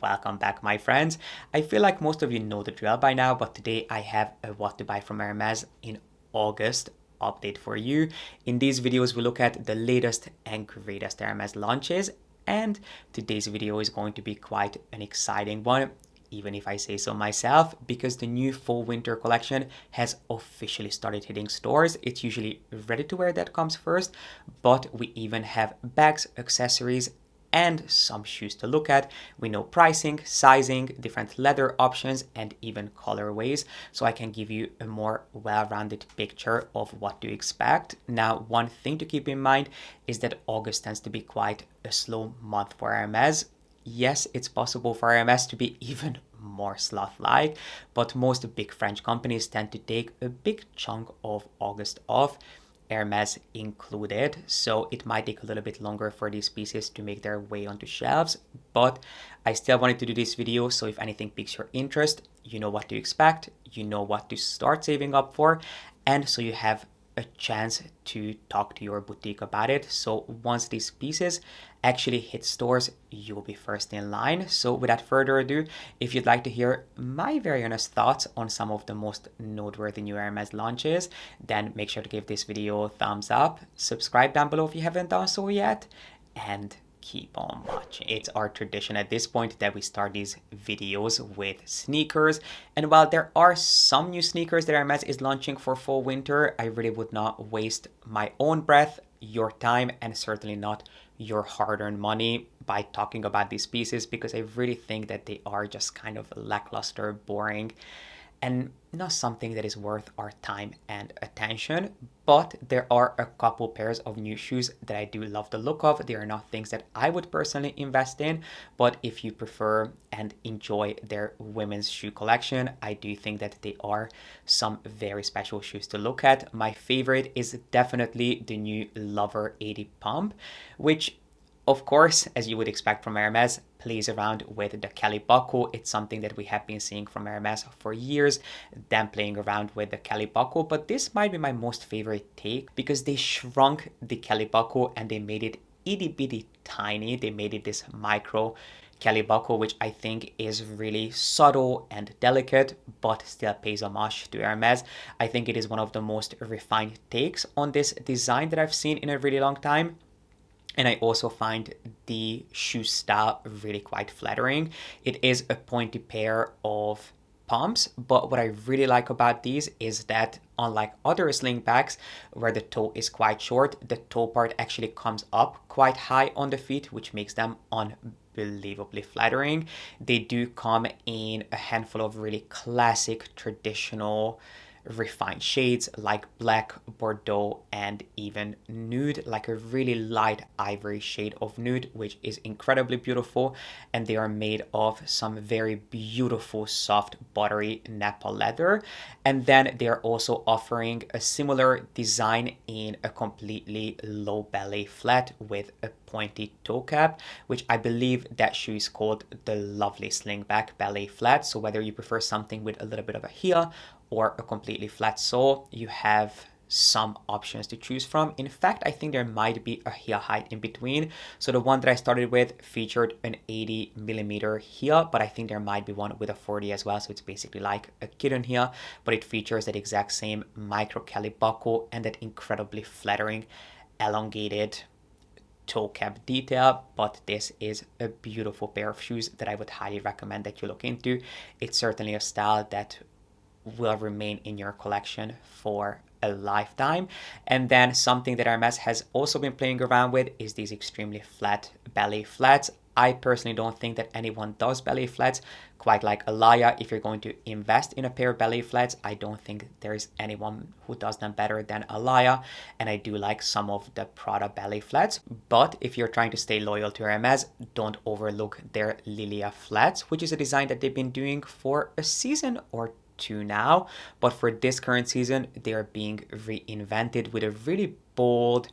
Welcome back, my friends. I feel like most of you know the drill by now, but today I have a what to buy from Hermes in August update for you. In these videos, we look at the latest and greatest Hermes launches, and today's video is going to be quite an exciting one, even if I say so myself, because the new fall winter collection has officially started hitting stores. It's usually ready to wear that comes first, but we even have bags, accessories, and some shoes to look at. We know pricing, sizing, different leather options, and even colorways, so I can give you a more well-rounded picture of what to expect. Now, one thing to keep in mind is that August tends to be quite a slow month for Hermes. Yes, it's possible for Hermes to be even more sloth-like, but most big French companies tend to take a big chunk of August off, Hermes included, so it might take a little bit longer for these pieces to make their way onto shelves, but I still wanted to do this video, so if anything piques your interest, you know what to expect, you know what to start saving up for, and so you have a chance to talk to your boutique about it. So once these pieces actually hit stores, you'll be first in line. So without further ado, if you'd like to hear my very honest thoughts on some of the most noteworthy new Hermes launches, then make sure to give this video a thumbs up, subscribe down below if you haven't done so yet, and keep on watching. It's our tradition at this point that we start these videos with sneakers, and while there are some new sneakers that Hermes is launching for fall winter, I really would not waste my own breath, your time, and certainly not your hard-earned money by talking about these pieces, because I really think that they are just kind of lackluster, boring, and not something that is worth our time and attention. But there are a couple pairs of new shoes that I do love the look of. They are not things that I would personally invest in, but if you prefer and enjoy their women's shoe collection, I do think that they are some very special shoes to look at. My favorite is definitely the new Lover 80 Pump, which, of course, as you would expect from Hermes, plays around with the Kelly buckle. It's something that we have been seeing from Hermes for years, them playing around with the Kelly buckle, but this might be my most favorite take because they shrunk the Kelly buckle and they made it itty bitty tiny. They made it this micro Kelly buckle, which I think is really subtle and delicate, but still pays homage to Hermes. I think it is one of the most refined takes on this design that I've seen in a really long time. And I also find the shoe style really quite flattering. It is a pointy pair of pumps, but what I really like about these is that unlike other slingbacks where the toe is quite short, the toe part actually comes up quite high on the feet, which makes them unbelievably flattering. They do come in a handful of really classic, traditional, refined shades like black, bordeaux, and even nude, like a really light ivory shade of nude, which is incredibly beautiful. And they are made of some very beautiful soft buttery Napa leather. And then they're also offering a similar design in a completely low belly flat with a pointy toe cap, which I believe that shoe is called the Lovely Slingback Ballet Flat. So whether you prefer something with a little bit of a heel or a completely flat sole, you have some options to choose from. In fact, I think there might be a heel height in between. So the one that I started with featured an 80 millimeter heel, but I think there might be one with a 40 as well. So it's basically like a kitten heel, but it features that exact same micro Kelly buckle and that incredibly flattering elongated toe cap detail. But this is a beautiful pair of shoes that I would highly recommend that you look into. It's certainly a style that will remain in your collection for a lifetime. And then something that Hermes has also been playing around with is these extremely flat belly flats. I personally don't think that anyone does belly flats quite like Alaya. If you're going to invest in a pair of belly flats, I don't think there is anyone who does them better than Alaya. And I do like some of the Prada belly flats. But if you're trying to stay loyal to Hermes, don't overlook their Lilia flats, which is a design that they've been doing for a season or two now, but for this current season they are being reinvented with a really bold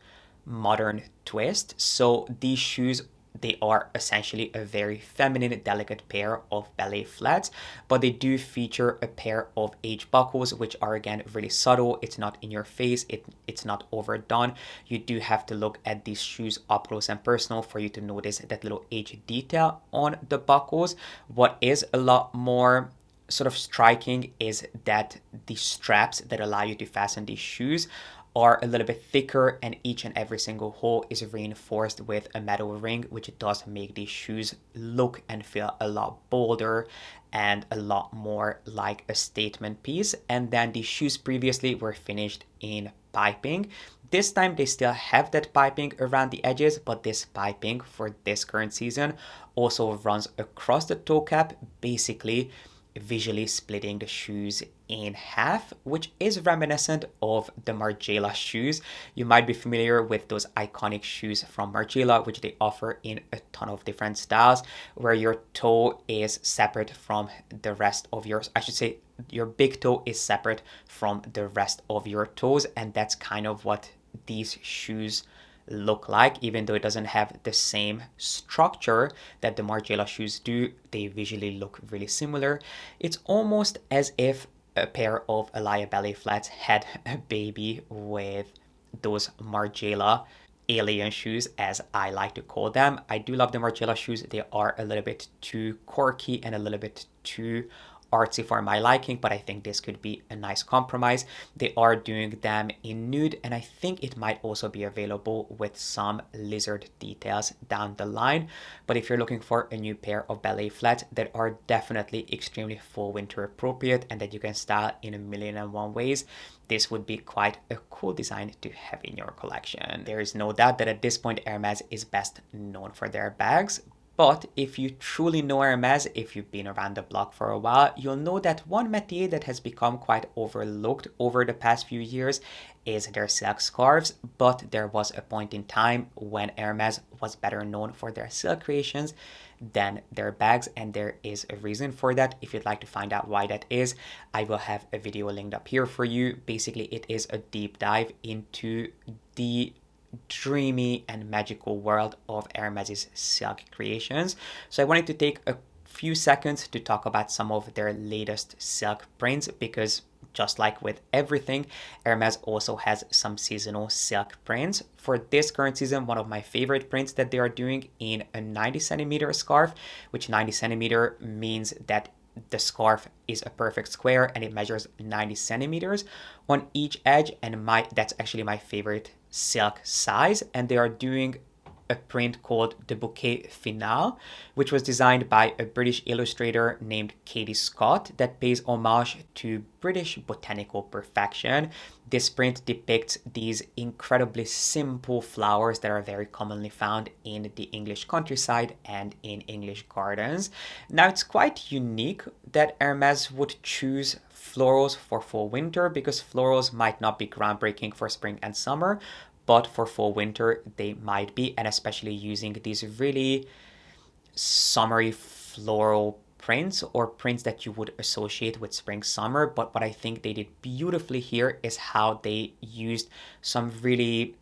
modern twist. So these shoes they are essentially a very feminine, delicate pair of ballet flats, but they do feature a pair of H buckles, which are again really subtle. It's not in your face, it's not overdone. You do have to look at these shoes up close and personal for you to notice that little H detail on the buckles. What is a lot more sort of striking is that the straps that allow you to fasten these shoes are a little bit thicker, and each and every single hole is reinforced with a metal ring, which does make these shoes look and feel a lot bolder and a lot more like a statement piece. And then the shoes previously were finished in piping. This time they still have that piping around the edges, but this piping for this current season also runs across the toe cap, basically visually splitting the shoes in half, which is reminiscent of the Margiela shoes. You might be familiar with those iconic shoes from Margiela, which they offer in a ton of different styles, where your toe is separate from the rest of yours. I should say your big toe is separate from the rest of your toes, and that's kind of what these shoes look like. Even though it doesn't have the same structure that the Margiela shoes do, they visually look really similar. It's almost as if a pair of Alaya ballet flats had a baby with those Margiela alien shoes, as I like to call them. I do love the Margiela shoes. They are a little bit too quirky and a little bit too artsy for my liking, but I think this could be a nice compromise. They are doing them in nude, and I think it might also be available with some lizard details down the line. But if you're looking for a new pair of ballet flats that are definitely extremely fall winter appropriate and that you can style in a million and one ways, this would be quite a cool design to have in your collection. There is no doubt that at this point Hermes is best known for their bags. But if you truly know Hermes, if you've been around the block for a while, you'll know that one métier that has become quite overlooked over the past few years is their silk scarves. But there was a point in time when Hermes was better known for their silk creations than their bags, and there is a reason for that. If you'd like to find out why that is, I will have a video linked up here for you. Basically, it is a deep dive into the dreamy and magical world of Hermes's silk creations. So I wanted to take a few seconds to talk about some of their latest silk prints, because just like with everything, Hermes also has some seasonal silk prints. For this current season, one of my favorite prints that they are doing in a 90 centimeter scarf, which 90 centimeter means that the scarf is a perfect square and it measures 90 centimeters on each edge, and that's actually my favorite silk size. And they are doing a print called the Bouquet Final, which was designed by a British illustrator named Katie Scott that pays homage to British botanical perfection. This print depicts these incredibly simple flowers that are very commonly found in the English countryside and in English gardens. Now, it's quite unique that Hermes would choose florals for fall winter, because florals might not be groundbreaking for spring and summer, but for fall winter they might be, and especially using these really summery floral prints or prints that you would associate with spring summer. But what I think they did beautifully here is how they used some really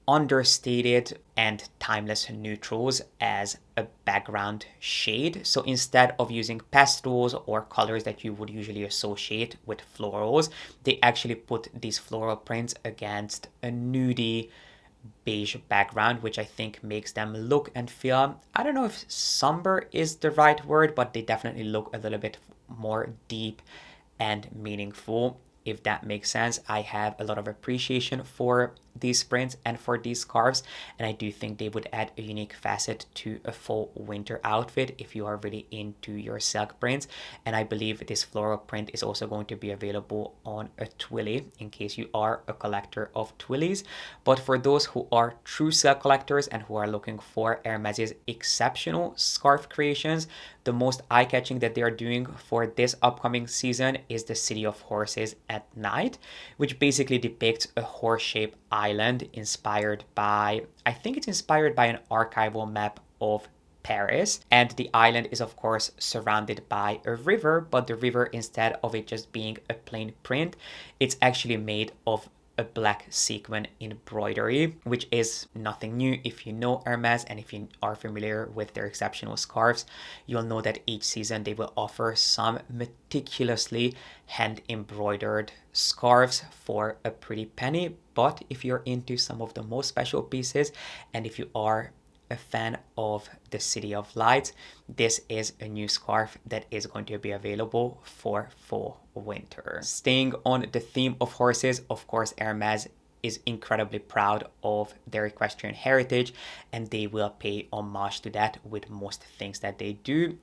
understated and timeless neutrals as a background shade. So instead of using pastels or colors that you would usually associate with florals, they actually put these floral prints against a nudie beige background, which I think makes them look and feel, I don't know if somber is the right word, but they definitely look a little bit more deep and meaningful, if that makes sense. I have a lot of appreciation for these prints and for these scarves, and I do think they would add a unique facet to a fall winter outfit if you are really into your silk prints. And I believe this floral print is also going to be available on a Twilly in case you are a collector of Twillies. But for those who are true silk collectors and who are looking for Hermes's exceptional scarf creations, the most eye-catching that they are doing for this upcoming season is the City of Horses at Night, which basically depicts a horse-shaped island inspired by, I think it's inspired by an archival map of Paris. And the island is of course surrounded by a river, but the river, instead of it just being a plain print, it's actually made of a black sequin embroidery, which is nothing new. If you know Hermes and if you are familiar with their exceptional scarves, you'll know that each season they will offer some meticulously hand embroidered scarves for a pretty penny. But if you're into some of the most special pieces, and if you are a fan of the City of Lights, this is a new scarf that is going to be available for fall winter. Staying on the theme of horses, of course, Hermes is incredibly proud of their equestrian heritage, and they will pay homage to that with most things that they do.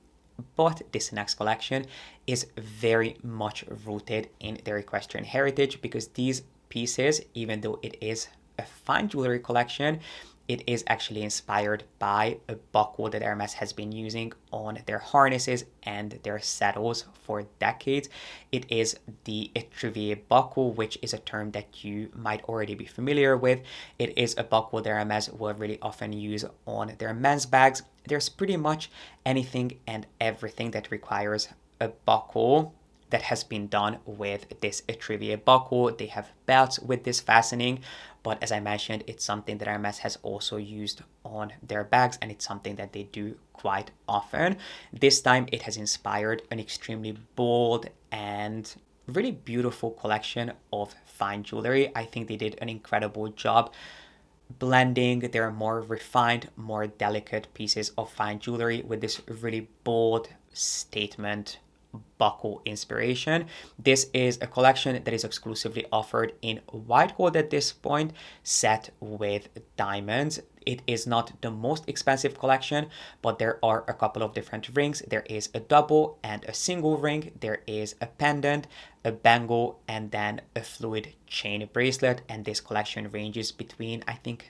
But this next collection is very much rooted in their equestrian heritage, because these pieces, even though it is a fine jewelry collection, it is actually inspired by a buckle that Hermes has been using on their harnesses and their saddles for decades. It is the Étrivier buckle, which is a term that you might already be familiar with. It is a buckle that Hermes will really often use on their men's bags. There's pretty much anything and everything that requires a buckle that has been done with this Étrivier buckle. They have belts with this fastening, but as I mentioned, it's something that Hermes has also used on their bags, and it's something that they do quite often. This time it has inspired an extremely bold and really beautiful collection of fine jewelry. I think they did an incredible job blending their more refined, more delicate pieces of fine jewelry with this really bold statement buckle inspiration. This is a collection that is exclusively offered in white gold at this point, set with diamonds. It is not the most expensive collection, but there are a couple of different rings. There is a double and a single ring. There is a pendant, a bangle, and then a fluid chain bracelet. And this collection ranges between, I think,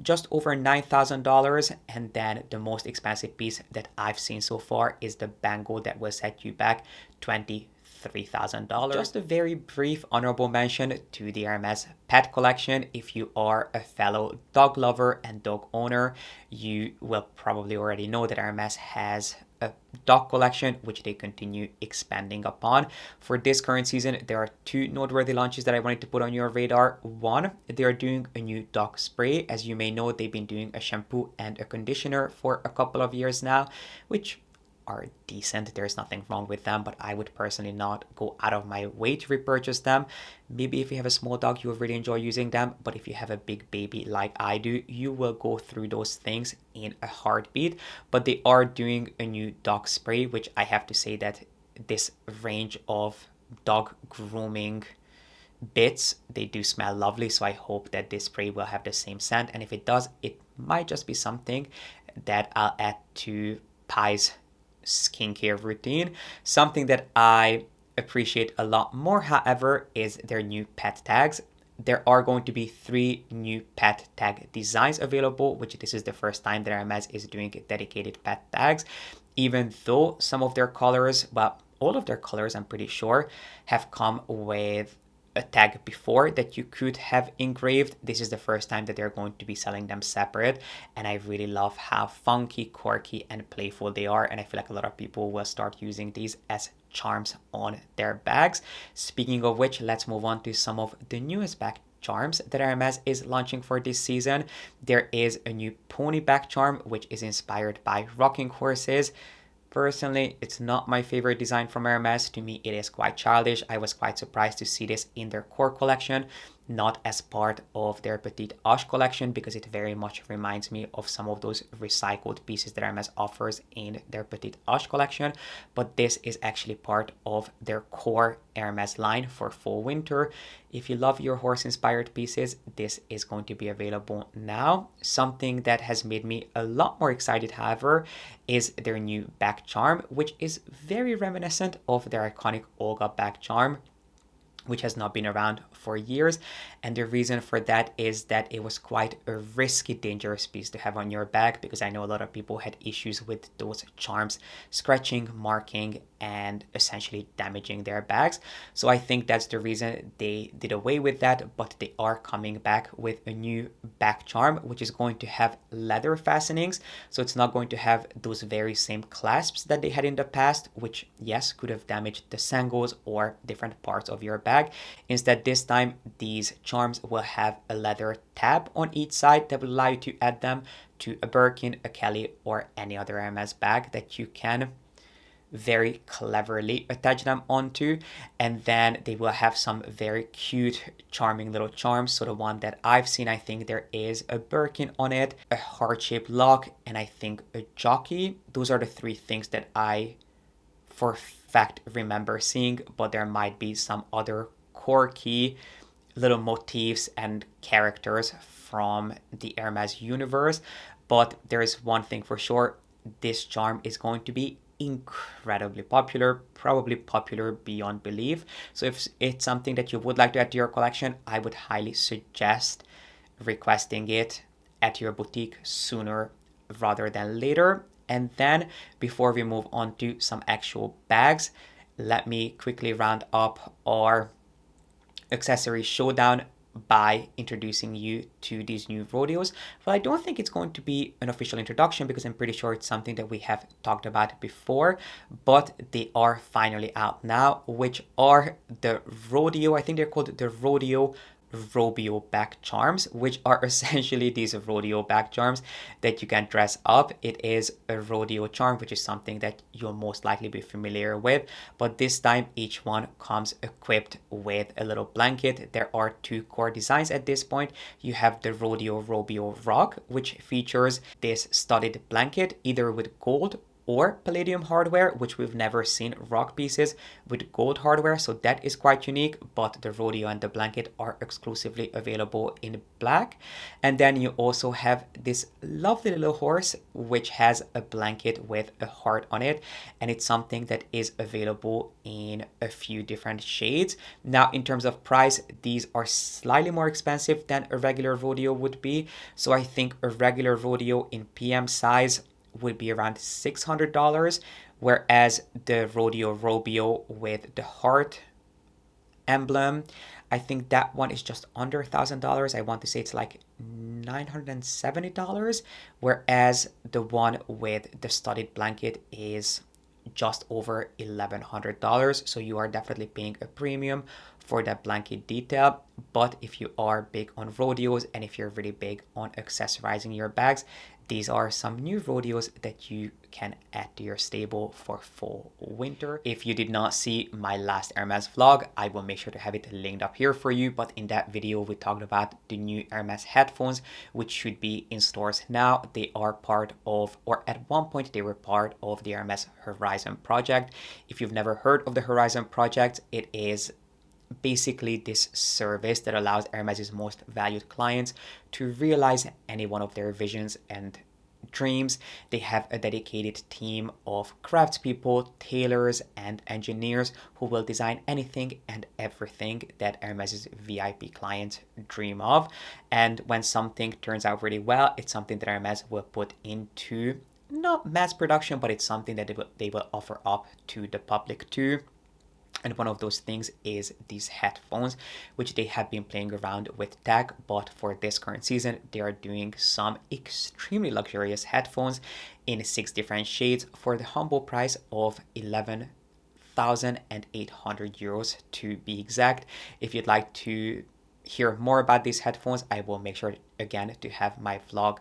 just over $9,000, and then the most expensive piece that I've seen so far is the bangle that will set you back $23,000. Just a very brief honorable mention to the Hermes pet collection. If you are a fellow dog lover and dog owner, you will probably already know that Hermes has a dog collection, which they continue expanding upon. For this current season, there are two noteworthy launches that I wanted to put on your radar. One, they are doing a new dog spray. As you may know, they've been doing a shampoo and a conditioner for a couple of years now, which are decent. There's nothing wrong with them, but I would personally not go out of my way to repurchase them. Maybe if you have a small dog, you will really enjoy using them, but if you have a big baby like I do, you will go through those things in a heartbeat. But they are doing a new dog spray, which I have to say that this range of dog grooming bits, they do smell lovely, so I hope that this spray will have the same scent, and if it does, it might just be something that I'll add to Pi's skincare routine. Something that I appreciate a lot more, however, is their new pet tags. There are going to be 3 new pet tag designs available, which this is the first time that Hermes is doing dedicated pet tags, even though some of their colors, well, all of their colors, I'm pretty sure, have come with a tag before that you could have engraved. This is the first time that they're going to be selling them separate, and I really love how funky, quirky, and playful they are, and I feel like a lot of people will start using these as charms on their bags. Speaking of which, let's move on to some of the newest bag charms that Hermes is launching for this season. There is a new pony back charm, which is inspired by rocking horses. Personally, it's not my favorite design from Hermes. To me, it is quite childish. I was quite surprised to see this in their core collection, not as part of their Petite Poches collection, because it very much reminds me of some of those recycled pieces that Hermes offers in their Petite Poches collection. But this is actually part of their core Hermes line for fall winter. If you love your horse inspired pieces, this is going to be available now. Something that has made me a lot more excited, however, is their new back charm, which is very reminiscent of their iconic Olga back charm, which has not been around for years. And the reason for that is that it was quite a risky, dangerous piece to have on your bag, because I know a lot of people had issues with those charms scratching, marking, and essentially damaging their bags. So I think that's the reason they did away with that, but they are coming back with a new back charm, which is going to have leather fastenings. So it's not going to have those very same clasps that they had in the past, which, yes, could have damaged the sangles or different parts of your bag. bag. Instead, this time, these charms will have a leather tab on each side that will allow you to add them to a Birkin, a Kelly, or any other Hermes bag that you can very cleverly attach them onto. And then they will have some very cute, charming little charms. So the one that I've seen, I think there is a Birkin on it, a heart-shaped lock, and I think a jockey. Those are the three things that I for fact remember seeing, but there might be some other quirky little motifs and characters from the Hermes universe. But there is one thing for sure, this charm is going to be incredibly popular, probably popular beyond belief. So if it's something that you would like to add to your collection, I would highly suggest requesting it at your boutique sooner rather than later. And then before we move on to some actual bags, let me quickly round up our accessory showdown by introducing you to these new rodeos. Well, I don't think it's going to be an official introduction because I'm pretty sure it's something that we have talked about before, but they are finally out now, which are the rodeo, I think they're called the rodeo rodeo back charms, which are essentially these rodeo back charms that you can dress up. It is a rodeo charm, which is something that you'll most likely be familiar with, but this time each one comes equipped with a little blanket. There are two core designs at this point. You have the rodeo rock, which features this studded blanket either with gold or palladium hardware, which we've never seen rock pieces with gold hardware, so that is quite unique. But the rodeo and the blanket are exclusively available in black. And then you also have this lovely little horse which has a blanket with a heart on it, and it's something that is available in a few different shades. Now in terms of price, these are slightly more expensive than a regular rodeo would be, so I think a regular rodeo in PM size would be around $600, whereas the rodeo with the heart emblem, I think that one is just under $1,000. I want to say it's like $970, whereas the one with the studded blanket is just over $1,100. So you are definitely paying a premium for that blanket detail. But if you are big on rodeos and if you're really big on accessorizing your bags, these are some new rodeos that you can add to your stable for fall winter. If you did not see my last Hermes vlog, I will make sure to have it linked up here for you. But in that video, we talked about the new Hermes headphones, which should be in stores now. They are part of, or at one point they were part of, the Hermes Horizon project. If you've never heard of the Horizon project, it is basically this service that allows Hermes's most valued clients to realize any one of their visions and dreams. They have a dedicated team of craftspeople, tailors, and engineers who will design anything and everything that Hermes's VIP clients dream of. And when something turns out really well, it's something that Hermes will put into not mass production, but it's something that they will offer up to the public too. And one of those things is these headphones, which they have been playing around with tech, but for this current season, they are doing some extremely luxurious headphones in 6 different shades for the humble price of 11,800 euros to be exact. If you'd like to hear more about these headphones, I will make sure again to have my vlog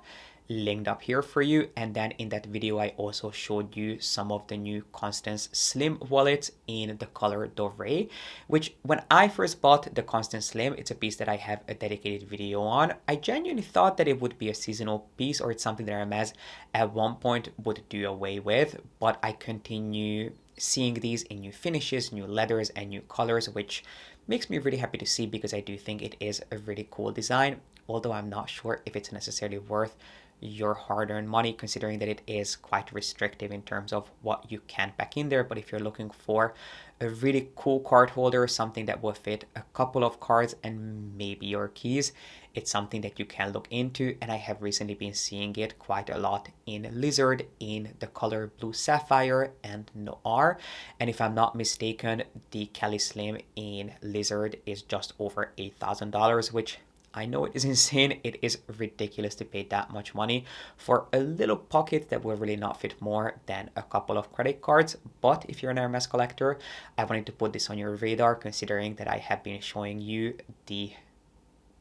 linked up here for you. And then in that video, I also showed you some of the new Constance Slim wallets in the color Doré, which when I first bought the Constance Slim, it's a piece that I have a dedicated video on. I genuinely thought that it would be a seasonal piece, or it's something that Hermes at one point would do away with, but I continue seeing these in new finishes, new leathers, and new colors, which makes me really happy to see because I do think it is a really cool design, although I'm not sure if it's necessarily worth your hard-earned money, considering that it is quite restrictive in terms of what you can pack in there. But if you're looking for a really cool card holder, something that will fit a couple of cards and maybe your keys, it's something that you can look into. And I have recently been seeing it quite a lot in Lizard in the color Blue Sapphire and Noir. And if I'm not mistaken, the Kelly Slim in Lizard is just over $8,000, which I know it is insane. It is ridiculous to pay that much money for a little pocket that will really not fit more than a couple of credit cards. But if you're an Hermes collector, I wanted to put this on your radar, considering that I have been showing you the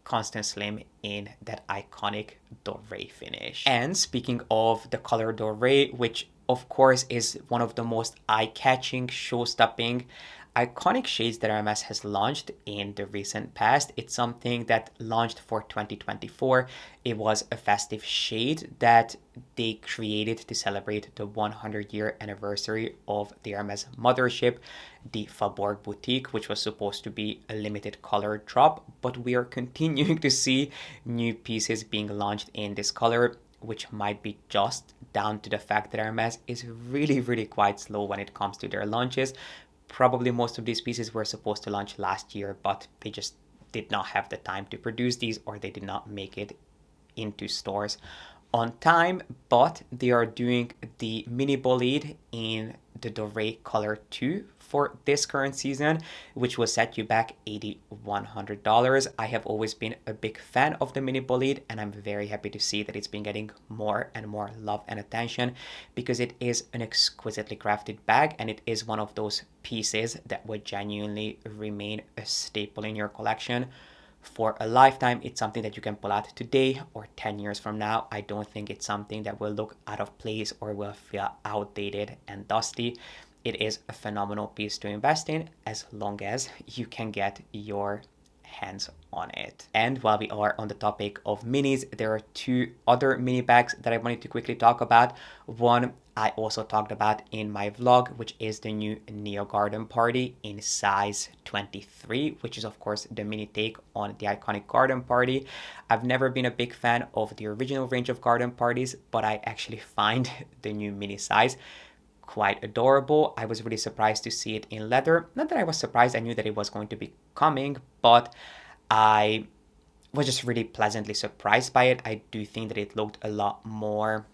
Constant Slim in that iconic doré finish. And speaking of the color doré, which of course is one of the most eye-catching, show-stopping, iconic shades that Hermes has launched in the recent past. It's something that launched for 2024. It was a festive shade that they created to celebrate the 100-year anniversary of the Hermes mothership, the Faubourg Boutique, which was supposed to be a limited color drop, but we are continuing to see new pieces being launched in this color, which might be just down to the fact that Hermes is really quite slow when it comes to their launches. Probably most of these pieces were supposed to launch last year, but they just did not have the time to produce these, or they did not make it into stores on time. But they are doing the mini bolide in the doré color 2 for this current season, which will set you back $8,100. I have always been a big fan of the mini bolide, and I'm very happy to see that it's been getting more and more love and attention, because it is an exquisitely crafted bag, and it is one of those pieces that would genuinely remain a staple in your collection for a lifetime. It's something that you can pull out today or 10 years from now. I don't think it's something that will look out of place or will feel outdated and dusty. It is a phenomenal piece to invest in as long as you can get your hands on it. And while we are on the topic of minis, there are two other mini bags that I wanted to quickly talk about. One I also talked about in my vlog, which is the new Neo Garden Party in size 23, which is of course the mini take on the iconic Garden Party. I've never been a big fan of the original range of Garden Parties, but I actually find the new mini size quite adorable. I was really surprised to see it in leather. Not that I was surprised, I knew that it was going to be coming, but I was just really pleasantly surprised by it. I do think that it looked a lot more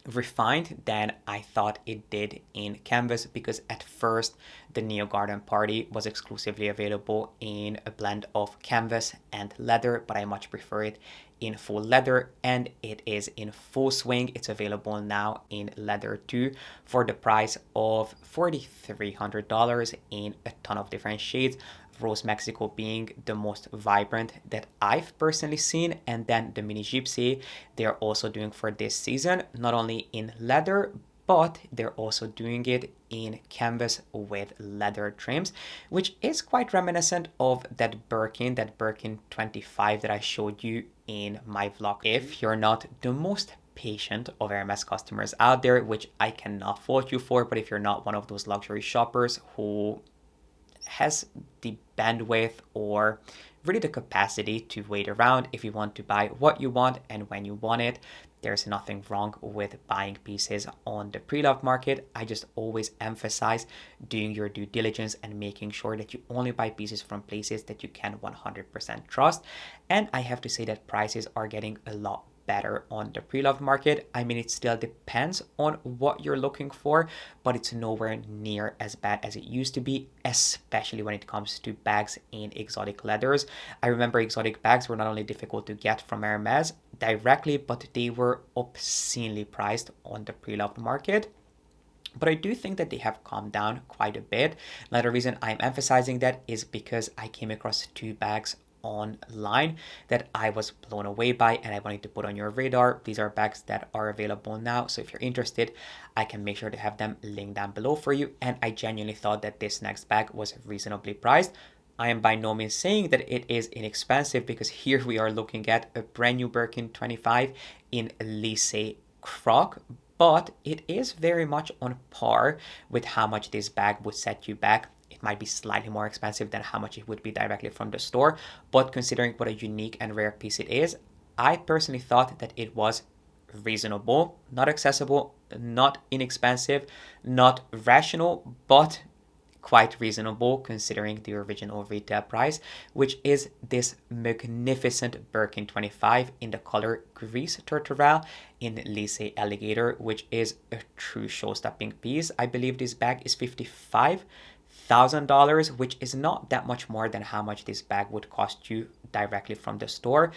refined than I thought it did in canvas, because at first the Neo Garden Party was exclusively available in a blend of canvas and leather, but I much prefer it in full leather, and it is in full swing. It's available now in leather too for the price of $4,300 in a ton of different shades. Rose Mexico being the most vibrant that I've personally seen, and then the Mini Gypsy they're also doing for this season, not only in leather, but they're also doing it in canvas with leather trims, which is quite reminiscent of that Birkin 25 that I showed you in my vlog. If you're not the most patient of Hermes customers out there, which I cannot fault you for, but if you're not one of those luxury shoppers who has the bandwidth or really the capacity to wait around, if you want to buy what you want and when you want it, there's nothing wrong with buying pieces on the pre-loved market. I just always emphasize doing your due diligence and making sure that you only buy pieces from places that you can 100% trust. And I have to say that prices are getting a lot better on the pre-loved market. I mean, it still depends on what you're looking for, but it's nowhere near as bad as it used to be, especially when it comes to bags in exotic leathers. I remember exotic bags were not only difficult to get from Hermes directly, but they were obscenely priced on the pre-loved market. But I do think that they have calmed down quite a bit. Another reason I'm emphasizing that is because I came across two bags online that I was blown away by, and I wanted to put on your radar. These are bags that are available now, so if you're interested, I can make sure to have them linked down below for you. And I genuinely thought that this next bag was reasonably priced. I am by no means saying that it is inexpensive, because here we are looking at a brand new Birkin 25 in Lycée Croc, but it is very much on par with how much this bag would set you back. It might be slightly more expensive than how much it would be directly from the store, but considering what a unique and rare piece it is, I personally thought that it was reasonable, not accessible, not inexpensive, not rational, but quite reasonable considering the original retail price, which is this magnificent Birkin 25 in the color Gris Tourterelle in Lycée Alligator, which is a true show-stopping piece. I believe this bag is $55,000, which is not that much more than how much this bag would cost you directly from the store,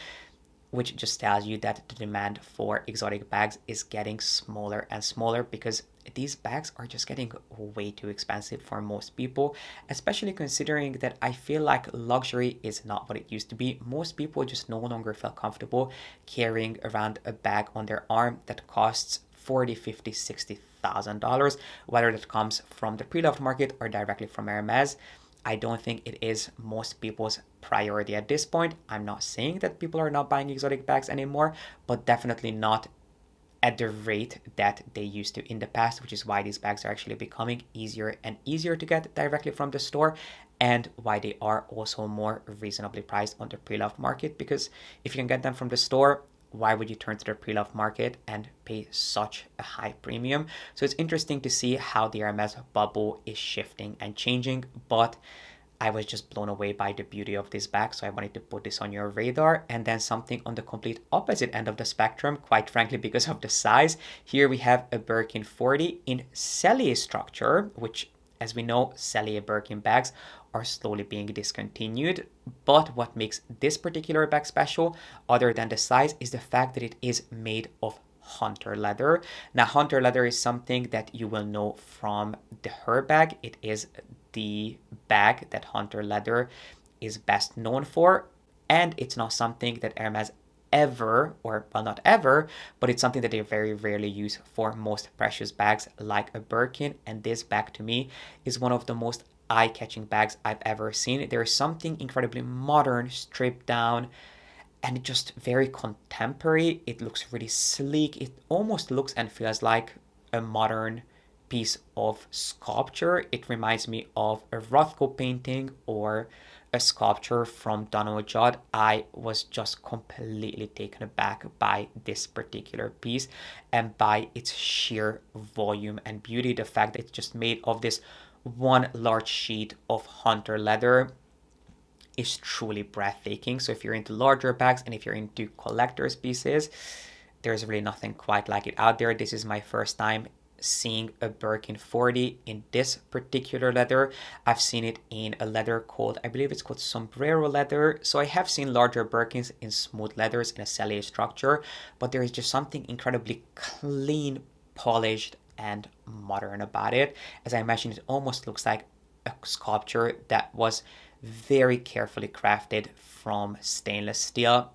which just tells you that the demand for exotic bags is getting smaller and smaller because these bags are just getting way too expensive for most people, especially considering that I feel like luxury is not what it used to be. Most people just no longer feel comfortable carrying around a bag on their arm that costs 40, 50, $60,000, whether that comes from the pre-loved market or directly from Hermes. I don't think it is most people's priority at this point. I'm not saying that people are not buying exotic bags anymore, but definitely not at the rate that they used to in the past, which is why these bags are actually becoming easier and easier to get directly from the store, and why they are also more reasonably priced on the pre-loved market, because if you can get them from the store, why would you turn to the pre-loved market and pay such a high premium? So it's interesting to see how the Hermes bubble is shifting and changing, but I was just blown away by the beauty of this bag, so I wanted to put this on your radar. And then something on the complete opposite end of the spectrum, quite frankly, because of the size. Here we have a Birkin 40 in Sellier structure, which, as we know, Sellier Birkin bags are slowly being discontinued. But what makes this particular bag special, other than the size, is the fact that it is made of hunter leather. Now, hunter leather is something that you will know from the Hermes bag. It is the bag that hunter leather is best known for, and it's not something that Hermes ever, or well, not ever, but it's something that they very rarely use for most precious bags like a Birkin. And this bag to me is one of the most eye-catching bags I've ever seen. There is something incredibly modern, stripped down, and just very contemporary. It looks really sleek. It almost looks and feels like a modern piece of sculpture. It reminds me of a Rothko painting or a sculpture from Donald Judd. I was just completely taken aback by this particular piece and by its sheer volume and beauty. The fact that it's just made of this one large sheet of hunter leather is truly breathtaking. So if you're into larger bags and if you're into collector's pieces, there's really nothing quite like it out there. This is my first time seeing a Birkin 40 in this particular leather. I've seen it in a leather called, I believe it's called sombrero leather. So I have seen larger Birkins in smooth leathers in a Sellier structure, but there is just something incredibly clean, polished, and modern about it. As I mentioned, it almost looks like a sculpture that was very carefully crafted from stainless steel.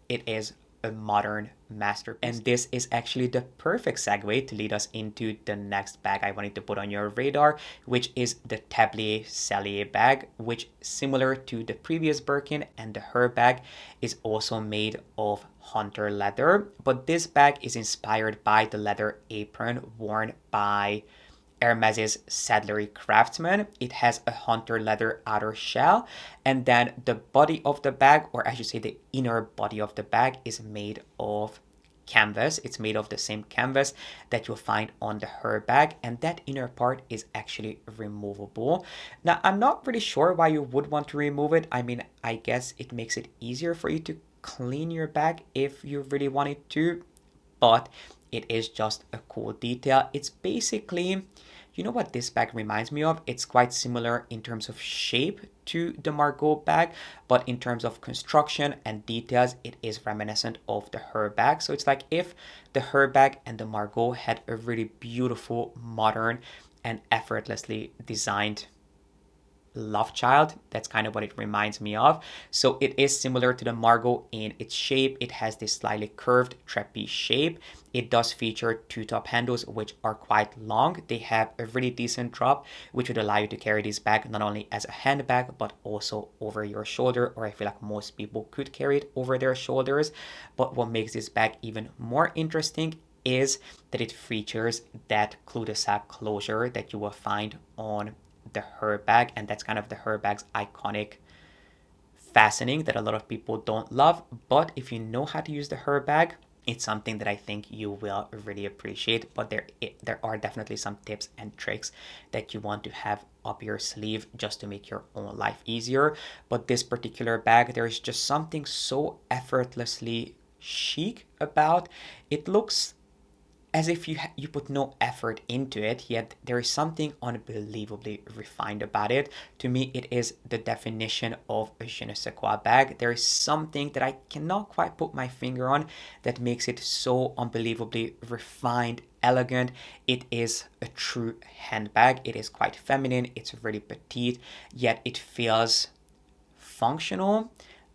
It is a modern masterpiece. And this is actually the perfect segue to lead us into the next bag I wanted to put on your radar, which is the Tablier Sellier bag, which, similar to the previous Birkin and the Hermes bag, is also made of hunter leather. But this bag is inspired by the leather apron worn by Hermes's saddlery craftsman. It has a hunter leather outer shell, and then the body of the bag, or I should say the inner body of the bag, is made of canvas. It's made of the same canvas that you'll find on the Hermes bag, and that inner part is actually removable. Now, I'm not really sure why you would want to remove it. I mean, I guess it makes it easier for you to clean your bag if you really wanted to, but it is just a cool detail. It's basically, you know what this bag reminds me of? It's quite similar in terms of shape to the Margot bag, but in terms of construction and details, it is reminiscent of the Hermes bag. So it's like if the Hermes bag and the Margot had a really beautiful, modern, and effortlessly designed love child. That's kind of what it reminds me of. So it is similar to the Margot in its shape. It has this slightly curved trapeze shape. It does feature two top handles, which are quite long. They have a really decent drop, which would allow you to carry this bag not only as a handbag, but also over your shoulder, or I feel like most people could carry it over their shoulders. But what makes this bag even more interesting is that it features that cul-de-sac closure that you will find on the Hermes bag, and that's kind of the Hermes bag's iconic fastening that a lot of people don't love. But if you know how to use the Hermes bag, it's something that I think you will really appreciate. But there are definitely some tips and tricks that you want to have up your sleeve just to make your own life easier. But this particular bag, there is just something so effortlessly chic about it. Looks as if you put no effort into it, yet there is something unbelievably refined about it. To me, it is the definition of a je ne sais quoi bag. There is something that I cannot quite put my finger on that makes it so unbelievably refined, elegant. It is a true handbag. It is quite feminine, it's really petite, yet it feels functional.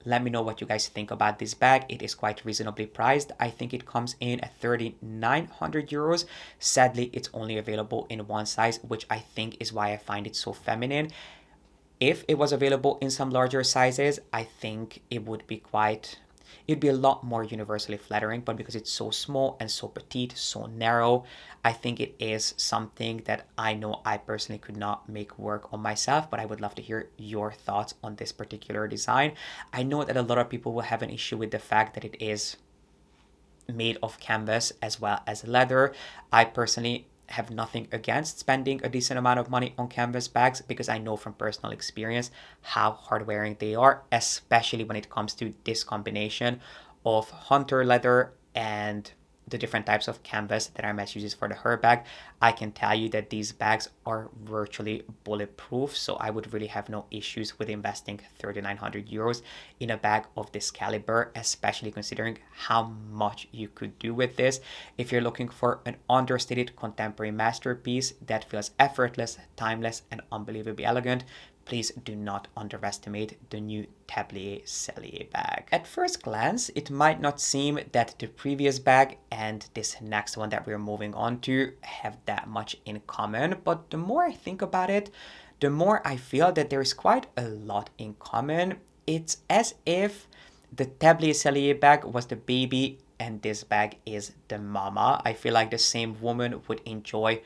Let me know what you guys think about this bag. It is quite reasonably priced. I think it comes in at 3,900 euros. Sadly, it's only available in one size, which I think is why I find it so feminine. If it was available in some larger sizes, I think it'd be a lot more universally flattering, but because it's so small and so petite, so narrow, I think it is something that I know I personally could not make work on myself, but I would love to hear your thoughts on this particular design. I know that a lot of people will have an issue with the fact that it is made of canvas as well as leather. I personally have nothing against spending a decent amount of money on canvas bags because I know from personal experience how hard wearing they are, especially when it comes to this combination of hunter leather and the different types of canvas that Hermes uses for the her bag. I can tell you that these bags are virtually bulletproof, so I would really have no issues with investing 3,900 euros in a bag of this caliber, especially considering how much you could do with this. If you're looking for an understated contemporary masterpiece that feels effortless, timeless, and unbelievably elegant, please do not underestimate the new Tablier Sellier bag. At first glance, it might not seem that the previous bag and this next one that we're moving on to have that much in common, but the more I think about it, the more I feel that there is quite a lot in common. It's as if the Tablier Sellier bag was the baby and this bag is the mama. I feel like the same woman would enjoy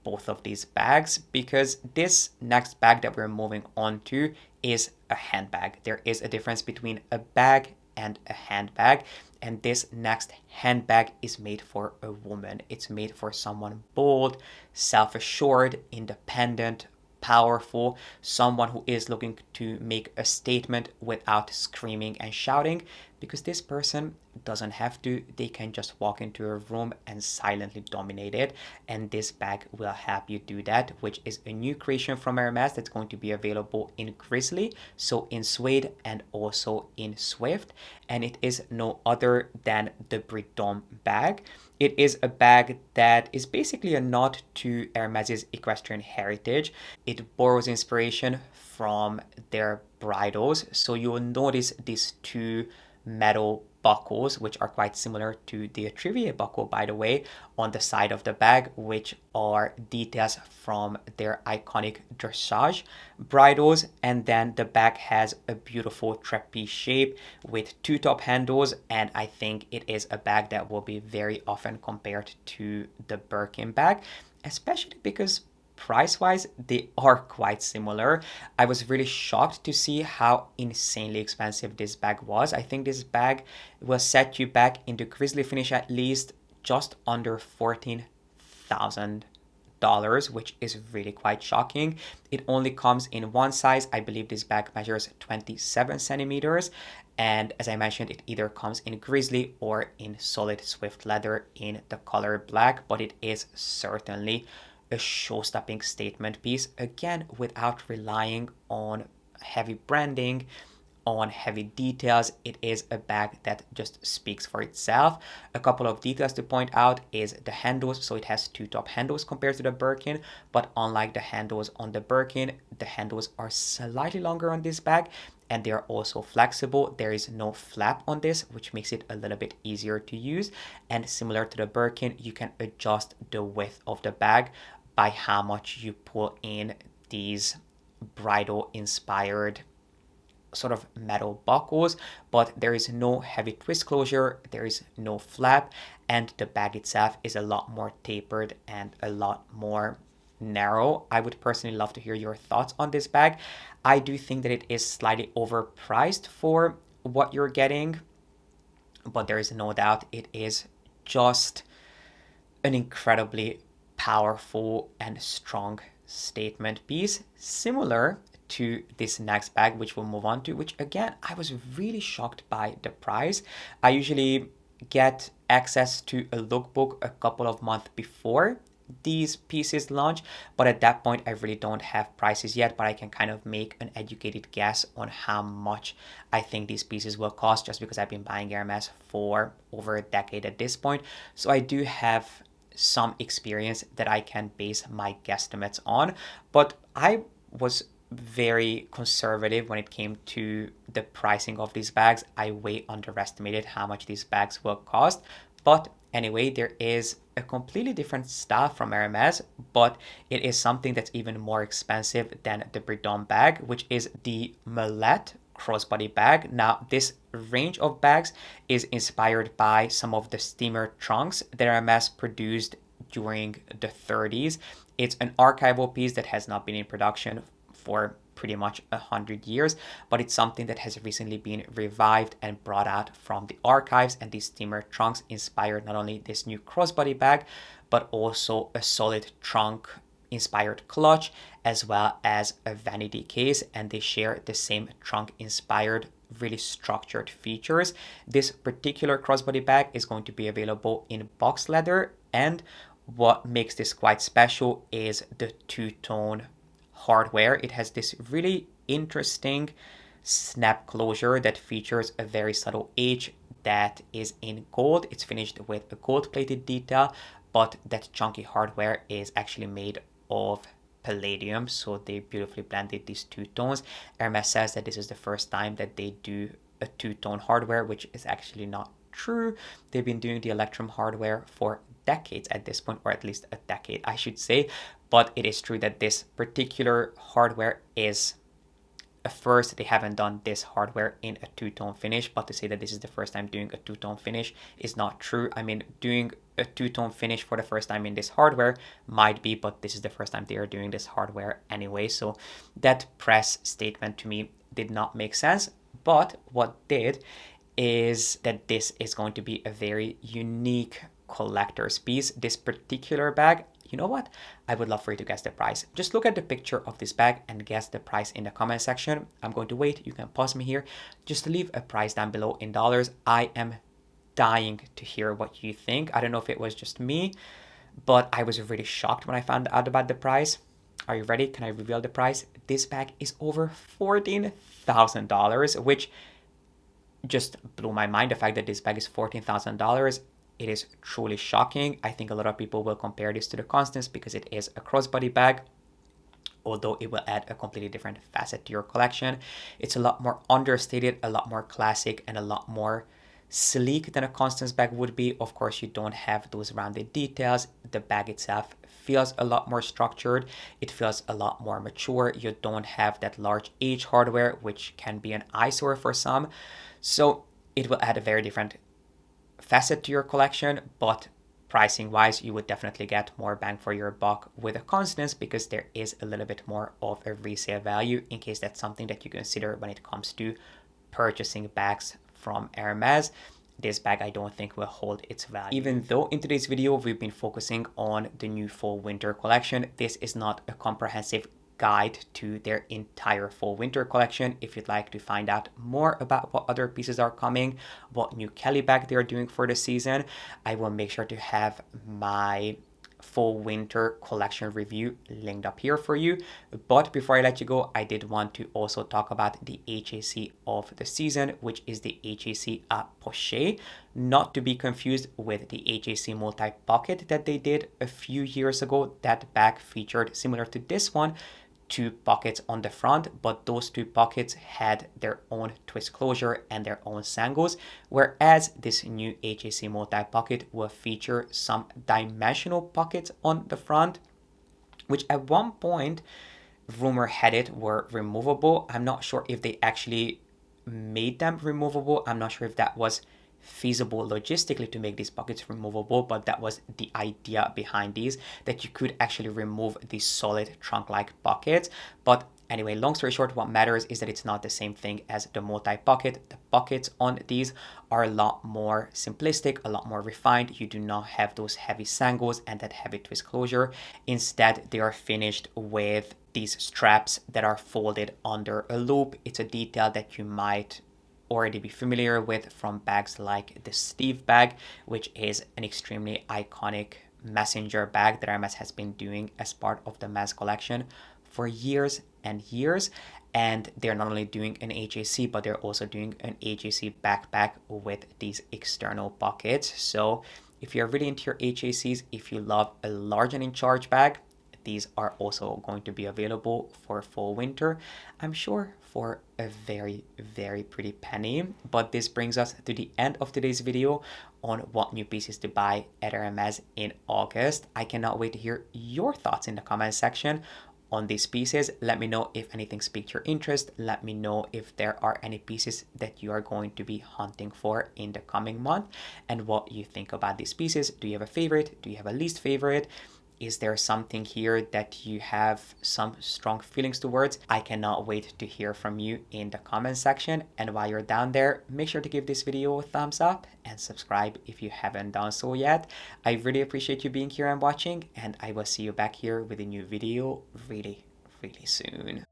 both of these bags because this next bag that we're moving on to is a handbag. There is a difference between a bag and a handbag, and this next handbag is made for a woman. It's made for someone bold, self-assured, independent, powerful, someone who is looking to make a statement without screaming and shouting, because this person doesn't have to. They can just walk into a room and silently dominate it, and this bag will help you do that, which is a new creation from Hermes that's going to be available in Grizzly, so in suede and also in Swift, and it is no other than the Bridon bag. It is a bag that is basically a nod to Hermes's equestrian heritage. It borrows inspiration from their bridles, so you will notice these two metal buckles, which are quite similar to the Trivier buckle, by the way, on the side of the bag, which are details from their iconic dressage bridles. And then the bag has a beautiful trapeze shape with two top handles, and I think it is a bag that will be very often compared to the Birkin bag, especially because price-wise, they are quite similar. I was really shocked to see how insanely expensive this bag was. I think this bag will set you back in the Grizzly finish at least just under $14,000, which is really quite shocking. It only comes in one size. I believe this bag measures 27 centimeters. And as I mentioned, it either comes in Grizzly or in solid Swift leather in the color black, but it is certainly a show-stopping statement piece, again, without relying on heavy branding, on heavy details. It is a bag that just speaks for itself. A couple of details to point out is the handles. So it has two top handles compared to the Birkin, but unlike the handles on the Birkin, the handles are slightly longer on this bag, and they are also flexible. There is no flap on this, which makes it a little bit easier to use. And similar to the Birkin, you can adjust the width of the bag by how much you pull in these bridal inspired sort of metal buckles, but there is no heavy twist closure, there is no flap, and the bag itself is a lot more tapered and a lot more narrow. I would personally love to hear your thoughts on this bag. I do think that it is slightly overpriced for what you're getting, but there is no doubt it is just an incredibly powerful and strong statement piece, similar to this next bag, which we'll move on to, which again, I was really shocked by the price. I usually get access to a lookbook a couple of months before these pieces launch, but at that point I really don't have prices yet, but I can kind of make an educated guess on how much I think these pieces will cost, just because I've been buying Hermes for over a decade at this point. So I do have some experience that I can base my guesstimates on, but I was very conservative when it came to the pricing of these bags. I way underestimated how much these bags will cost. But anyway, there is a completely different style from Hermes, but it is something that's even more expensive than the Bridon bag, which is the Mallette crossbody bag. Now, this range of bags is inspired by some of the steamer trunks that Hermes produced during the 30s. It's an archival piece that has not been in production for pretty much 100 years, but it's something that has recently been revived and brought out from the archives, and these steamer trunks inspired not only this new crossbody bag, but also a solid trunk inspired clutch, as well as a vanity case, and they share the same trunk inspired really structured features. This particular crossbody bag is going to be available in box leather, and what makes this quite special is the two-tone hardware. It has this really interesting snap closure that features a very subtle H that is in gold. It's finished with a gold plated detail, but that chunky hardware is actually made of palladium, so they beautifully blended these two tones. Hermes says that this is the first time that they do a two-tone hardware, which is actually not true. They've been doing the Electrum hardware for decades at this point, or at least a decade I should say, but it is true that this particular hardware is a first. They haven't done this hardware in a two-tone finish, but to say that this is the first time doing a two-tone finish is not true. I mean, doing a two-tone finish for the first time in this hardware might be, but this is the first time they are doing this hardware anyway, so that press statement to me did not make sense. But what did is that this is going to be a very unique collector's piece. This particular bag, you know what? I would love for you to guess the price. Just look at the picture of this bag and guess the price in the comment section. I'm going to wait. You can pause me here. Just leave a price down below in dollars. I am dying to hear what you think. I don't know if it was just me, but I was really shocked when I found out about the price. Are you ready? Can I reveal the price? This bag is over $14,000, which just blew my mind. The fact that this bag is $14,000. It is truly shocking. I think a lot of people will compare this to the Constance because it is a crossbody bag, although it will add a completely different facet to your collection. It's a lot more understated, a lot more classic, and a lot more sleek than a Constance bag would be. Of course, you don't have those rounded details. The bag itself feels a lot more structured. It feels a lot more mature. You don't have that large H hardware, which can be an eyesore for some. So it will add a very different facet to your collection, but pricing wise you would definitely get more bang for your buck with a Constance, because there is a little bit more of a resale value, in case that's something that you consider when it comes to purchasing bags from Hermes. This bag I don't think will hold its value. Even though in today's video we've been focusing on the new fall winter collection, this is not a comprehensive guide to their entire fall winter collection. If you'd like to find out more about what other pieces are coming, what new Kelly bag they're doing for the season, I will make sure to have my fall winter collection review linked up here for you. But before I let you go, I did want to also talk about the HAC of the season, which is the HAC Poches, not to be confused with the HAC multi-pocket that they did a few years ago. That bag featured, similar to this one, two pockets on the front, but those two pockets had their own twist closure and their own sangles, whereas this new HAC multi-pocket will feature some dimensional pockets on the front, which at one point rumor had it were removable. I'm not sure if they actually made them removable. I'm not sure if that was feasible logistically to make these pockets removable, but that was the idea behind these, that you could actually remove these solid trunk-like pockets. But anyway, long story short, what matters is that it's not the same thing as the multi-pocket. The pockets on these are a lot more simplistic, a lot more refined. You do not have those heavy sangles and that heavy twist closure. Instead, they are finished with these straps that are folded under a loop. It's a detail that you might already be familiar with from bags like the Steve bag, which is an extremely iconic messenger bag that Hermes has been doing as part of the men's collection for years and years. And they're not only doing an HAC, but they're also doing an HAC backpack with these external pockets. So if you're really into your HACs, if you love a large and in charge bag, these are also going to be available for fall winter, I'm sure for a very, very pretty penny. But this brings us to the end of today's video on what new pieces to buy at Hermes in August. I cannot wait to hear your thoughts in the comment section on these pieces. Let me know if anything piqued your interest. Let me know if there are any pieces that you are going to be hunting for in the coming month and what you think about these pieces. Do you have a favorite? Do you have a least favorite? Is there something here that you have some strong feelings towards? I cannot wait to hear from you in the comment section. And while you're down there, make sure to give this video a thumbs up and subscribe if you haven't done so yet. I really appreciate you being here and watching, and I will see you back here with a new video really, really soon.